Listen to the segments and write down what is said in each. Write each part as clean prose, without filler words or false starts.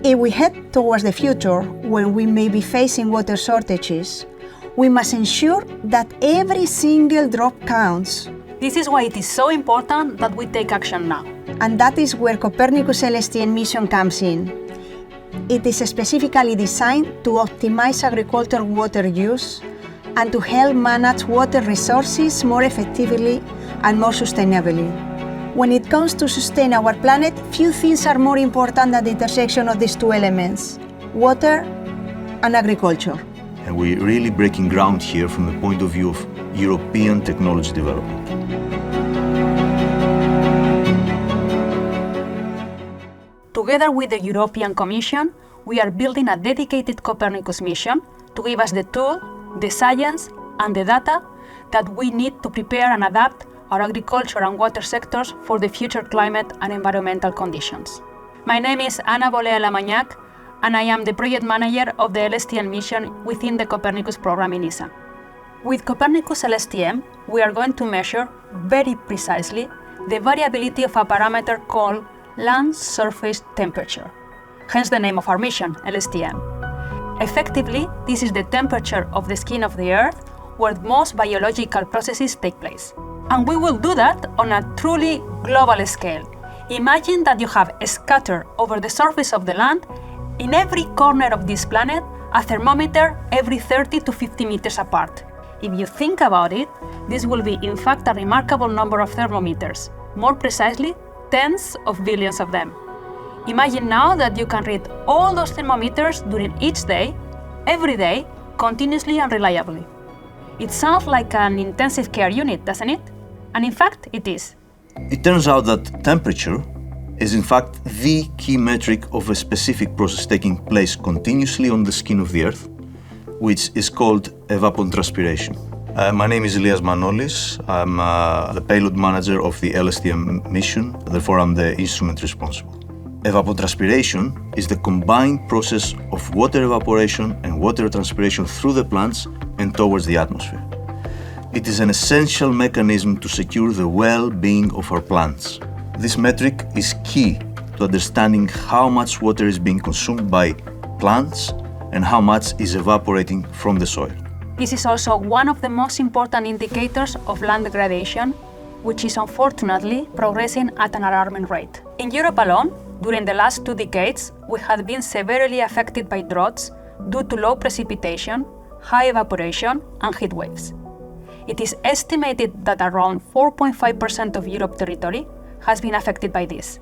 If we head towards the future, when we may be facing water shortages, we must ensure that every single drop counts. This is why it is so important that we take action now. And that is where Copernicus LSTM mission comes in. It is specifically designed to optimize agricultural water use and to help manage water resources more effectively and more sustainably. When it comes to sustain our planet, few things are more important than the intersection of these two elements, water and agriculture. And we're really breaking ground here from the point of view of European technology development. Together with the European Commission, we are building a dedicated Copernicus mission to give us the tool, the science, and the data that we need to prepare and adapt our agriculture and water sectors for the future climate and environmental conditions. My name is Ana Bolea-Lamagnac, and I am the project manager of the LSTM mission within the Copernicus program in ESA. With Copernicus LSTM, we are going to measure very precisely the variability of a parameter called land surface temperature, hence the name of our mission, LSTM. Effectively, this is the temperature of the skin of the Earth where most biological processes take place. And we will do that on a truly global scale. Imagine that you have scattered over the surface of the land, in every corner of this planet, a thermometer every 30 to 50 meters apart. If you think about it, this will be in fact a remarkable number of thermometers, more precisely, tens of billions of them. Imagine now that you can read all those thermometers during each day, every day, continuously and reliably. It sounds like an intensive care unit, doesn't it? And in fact, it is. It turns out that temperature is in fact the key metric of a specific process taking place continuously on the skin of the Earth, which is called evapotranspiration. My name is Elias Manolis. I'm the payload manager of the LSTM mission, therefore I'm the instrument responsible. Evapotranspiration is the combined process of water evaporation and water transpiration through the plants and towards the atmosphere. It is an essential mechanism to secure the well-being of our plants. This metric is key to understanding how much water is being consumed by plants and how much is evaporating from the soil. This is also one of the most important indicators of land degradation, which is unfortunately progressing at an alarming rate. In Europe alone, during the last 2 decades, we have been severely affected by droughts due to low precipitation, high evaporation, and heat waves. It is estimated that around 4.5% of Europe's territory has been affected by this,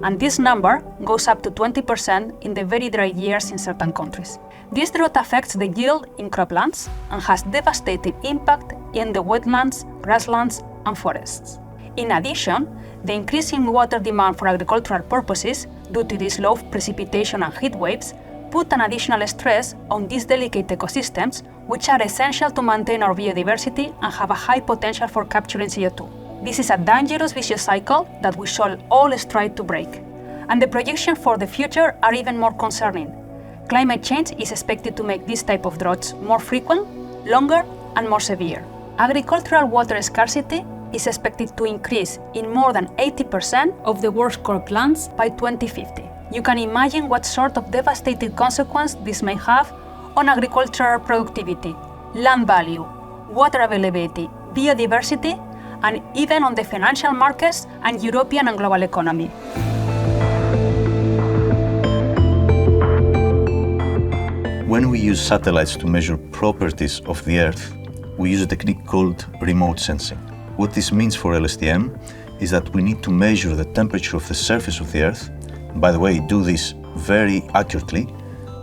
and this number goes up to 20% in the very dry years in certain countries. This drought affects the yield in croplands and has devastating impact in the wetlands, grasslands, and forests. In addition, the increasing water demand for agricultural purposes due to this low precipitation and heat waves put an additional stress on these delicate ecosystems, which are essential to maintain our biodiversity and have a high potential for capturing CO2. This is a dangerous vicious cycle that we shall all strive to break. And the projections for the future are even more concerning. Climate change is expected to make this type of droughts more frequent, longer, and more severe. Agricultural water scarcity is expected to increase in more than 80% of the world's croplands by 2050. You can imagine what sort of devastating consequence this may have on agricultural productivity, land value, water availability, biodiversity, and even on the financial markets and European and global economy. When we use satellites to measure properties of the Earth, we use a technique called remote sensing. What this means for LSTM is that we need to measure the temperature of the surface of the Earth, and by the way, do this very accurately,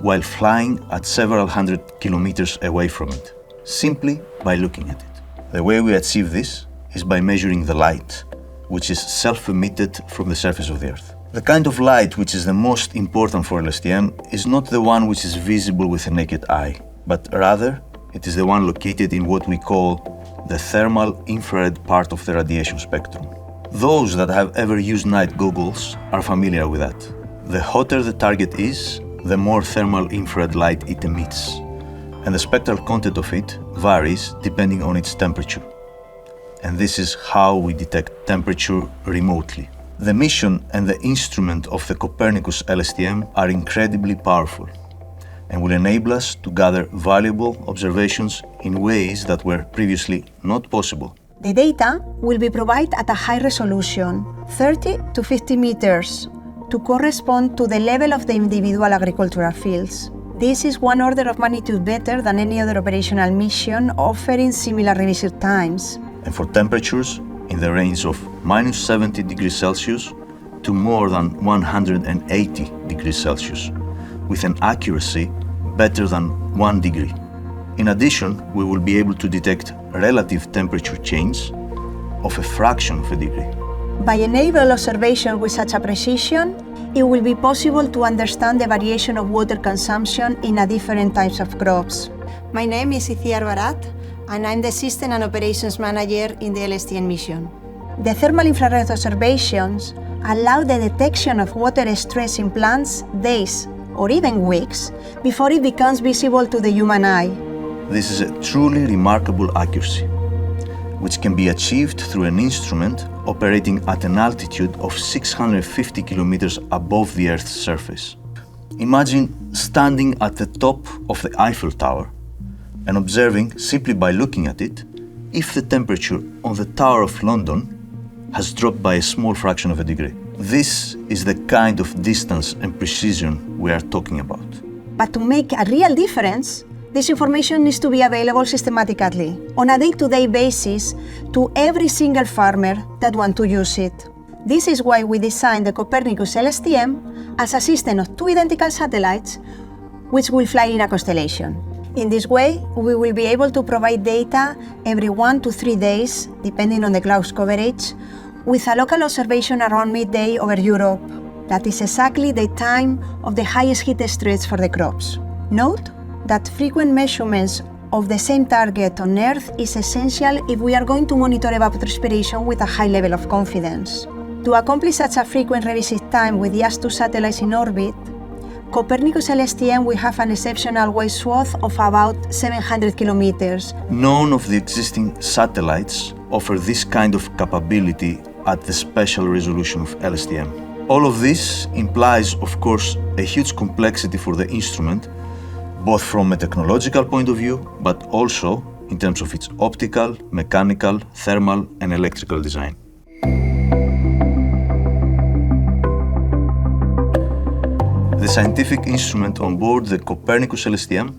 while flying at several hundred kilometers away from it, simply by looking at it. The way we achieve this is by measuring the light, which is self-emitted from the surface of the Earth. The kind of light which is the most important for LSTM is not the one which is visible with the naked eye, but rather it is the one located in what we call the thermal infrared part of the radiation spectrum. Those that have ever used night goggles are familiar with that. The hotter the target is, the more thermal infrared light it emits, and the spectral content of it varies depending on its temperature. And this is how we detect temperature remotely. The mission and the instrument of the Copernicus LSTM are incredibly powerful and will enable us to gather valuable observations in ways that were previously not possible. The data will be provided at a high resolution, 30 to 50 meters, to correspond to the level of the individual agricultural fields. This is one order of magnitude better than any other operational mission offering similar revisit times. And for temperatures in the range of minus 70 degrees Celsius to more than 180 degrees Celsius, with an accuracy better than 1 degree. In addition, we will be able to detect relative temperature change of a fraction of a degree. By enabling observation with such a precision, it will be possible to understand the variation of water consumption in different types of crops. My name is Iciar Barat, and I'm the System and Operations Manager in the LSTM mission. The thermal infrared observations allow the detection of water stress in plants days or even weeks before it becomes visible to the human eye. This is a truly remarkable accuracy, which can be achieved through an instrument operating at an altitude of 650 kilometers above the Earth's surface. Imagine standing at the top of the Eiffel Tower and observing, simply by looking at it, if the temperature on the Tower of London has dropped by a small fraction of a degree. This is the kind of distance and precision we are talking about. But to make a real difference, this information needs to be available systematically, on a day-to-day basis, to every single farmer that wants to use it. This is why we designed the Copernicus LSTM as a system of two identical satellites which will fly in a constellation. In this way, we will be able to provide data every 1 to 3 days, depending on the cloud coverage, with a local observation around midday over Europe. That is exactly the time of the highest heat stress for the crops. Note that frequent measurements of the same target on Earth is essential if we are going to monitor evapotranspiration with a high level of confidence. To accomplish such a frequent revisit time with just 2 satellites in orbit, Copernicus LSTM will have an exceptional wide swath of about 700 kilometers. None of the existing satellites offer this kind of capability at the special resolution of LSTM. All of this implies, of course, a huge complexity for the instrument, both from a technological point of view, but also in terms of its optical, mechanical, thermal, and electrical design. The scientific instrument on board the Copernicus LSTM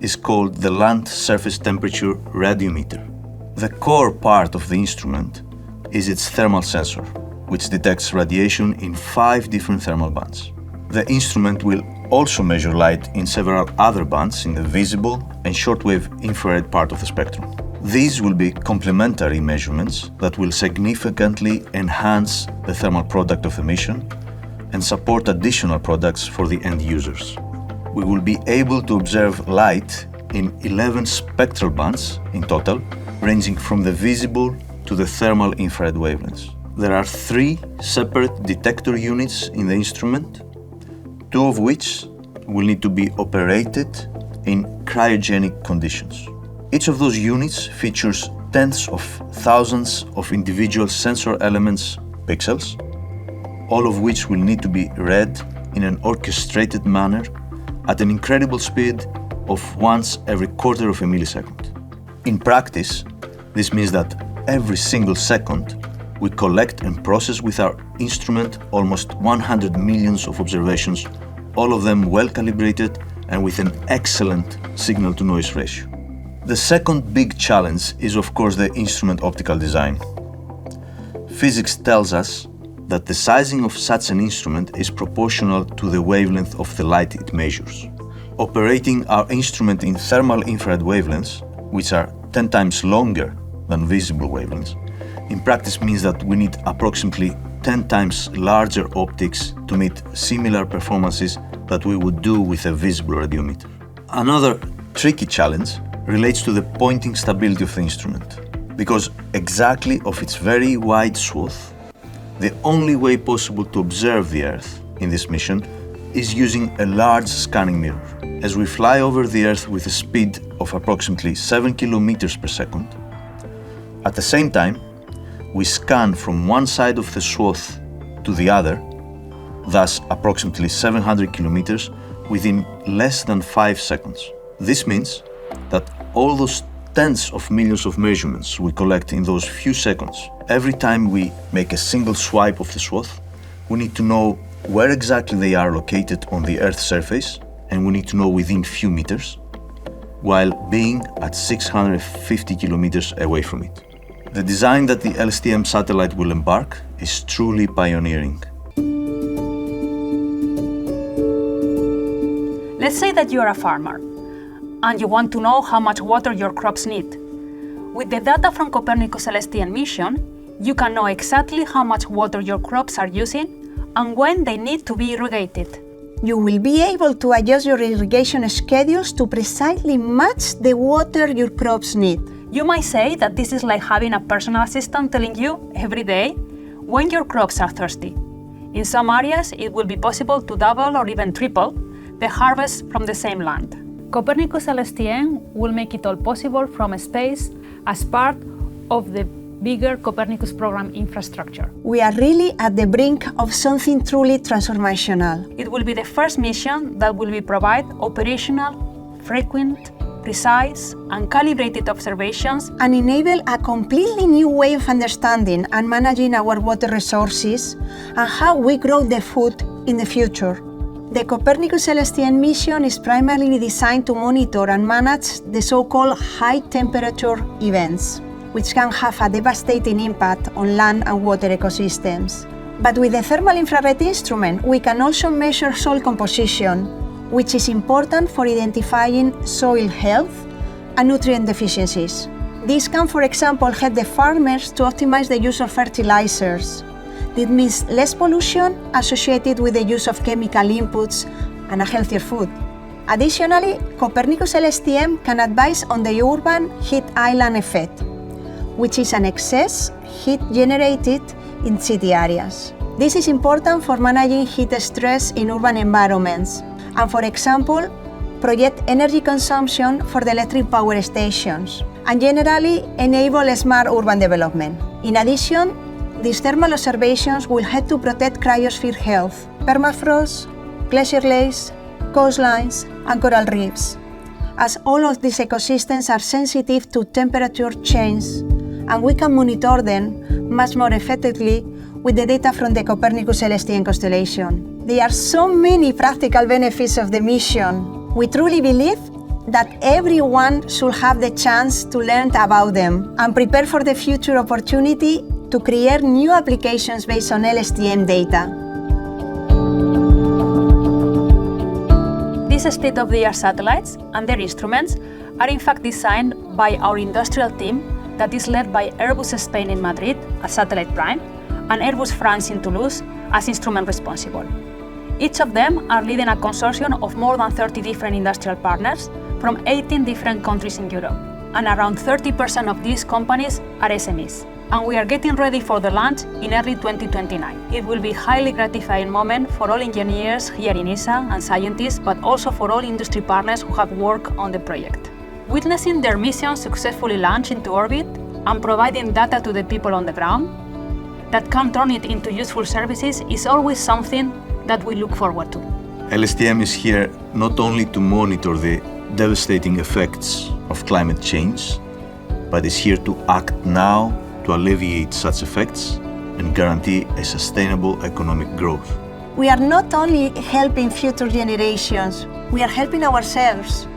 is called the Land Surface Temperature Radiometer. The core part of the instrument is its thermal sensor, which detects radiation in 5 different thermal bands. The instrument will also measure light in several other bands in the visible and shortwave infrared part of the spectrum. These will be complementary measurements that will significantly enhance the thermal product of the mission and support additional products for the end users. We will be able to observe light in 11 spectral bands in total, ranging from the visible to the thermal infrared wavelengths. There are 3 separate detector units in the instrument, 2 of which will need to be operated in cryogenic conditions. Each of those units features tens of thousands of individual sensor elements, pixels, all of which will need to be read in an orchestrated manner at an incredible speed of once every quarter of a millisecond. In practice, this means that every single second we collect and process with our instrument almost 100 millions of observations, all of them well calibrated and with an excellent signal-to-noise ratio. The second big challenge is, of course, the instrument optical design. Physics tells us that the sizing of such an instrument is proportional to the wavelength of the light it measures. Operating our instrument in thermal infrared wavelengths, which are 10 times longer than visible wavelengths, in practice means that we need approximately 10 times larger optics to meet similar performances that we would do with a visible radiometer. Another tricky challenge relates to the pointing stability of the instrument, because exactly of its very wide swath, the only way possible to observe the Earth in this mission is using a large scanning mirror. As we fly over the Earth with a speed of approximately 7 kilometers per second, at the same time, we scan from one side of the swath to to the other, thus approximately 700 kilometers, within less than 5 seconds. This means that all those tens of millions of measurements we collect in those few seconds, every time we make a single swipe of the swath, we need to know where exactly they are located on the Earth's surface, and we need to know within few meters, while being at 650 kilometers away from it. The design that the LSTM satellite will embark is truly pioneering. Let's say that you are a farmer and you want to know how much water your crops need. With the data from Copernicus LSTM mission, you can know exactly how much water your crops are using and when they need to be irrigated. You will be able to adjust your irrigation schedules to precisely match the water your crops need. You might say that this is like having a personal assistant telling you every day when your crops are thirsty. In some areas, it will be possible to double or even triple the harvest from the same land. Copernicus LSTM will make it all possible from space as part of the bigger Copernicus program infrastructure. We are really at the brink of something truly transformational. It will be the first mission that will provide operational, frequent, precise, and calibrated observations and enable a completely new way of understanding and managing our water resources and how we grow the food in the future. The Copernicus LSTM mission is primarily designed to monitor and manage the so-called high-temperature events, which can have a devastating impact on land and water ecosystems. But with the thermal infrared instrument, we can also measure soil composition, which is important for identifying soil health and nutrient deficiencies. This can, for example, help the farmers to optimize the use of fertilizers. This means less pollution associated with the use of chemical inputs and a healthier food. Additionally, Copernicus LSTM can advise on the urban heat island effect, which is an excess heat generated in city areas. This is important for managing heat stress in urban environments and, for example, project energy consumption for the electric power stations and generally enable smart urban development. In addition, these thermal observations will help to protect cryosphere health, permafrost, glacier lakes, coastlines, and coral reefs, as all of these ecosystems are sensitive to temperature change, and we can monitor them much more effectively with the data from the Copernicus LSTM constellation. There are so many practical benefits of the mission. We truly believe that everyone should have the chance to learn about them and prepare for the future opportunity to create new applications based on LSTM data. These state-of-the-art satellites and their instruments are in fact designed by our industrial team that is led by Airbus Spain in Madrid as Satellite Prime and Airbus France in Toulouse as instrument responsible. Each of them are leading a consortium of more than 30 different industrial partners from 18 different countries in Europe, and around 30% of these companies are SMEs. And we are getting ready for the launch in early 2029. It will be a highly gratifying moment for all engineers here in ESA and scientists, but also for all industry partners who have worked on the project. Witnessing their mission successfully launch into orbit and providing data to the people on the ground that can turn it into useful services is always something that we look forward to. LSTM is here not only to monitor the devastating effects of climate change, but is here to act now to alleviate such effects and guarantee a sustainable economic growth. We are not only helping future generations, we are helping ourselves.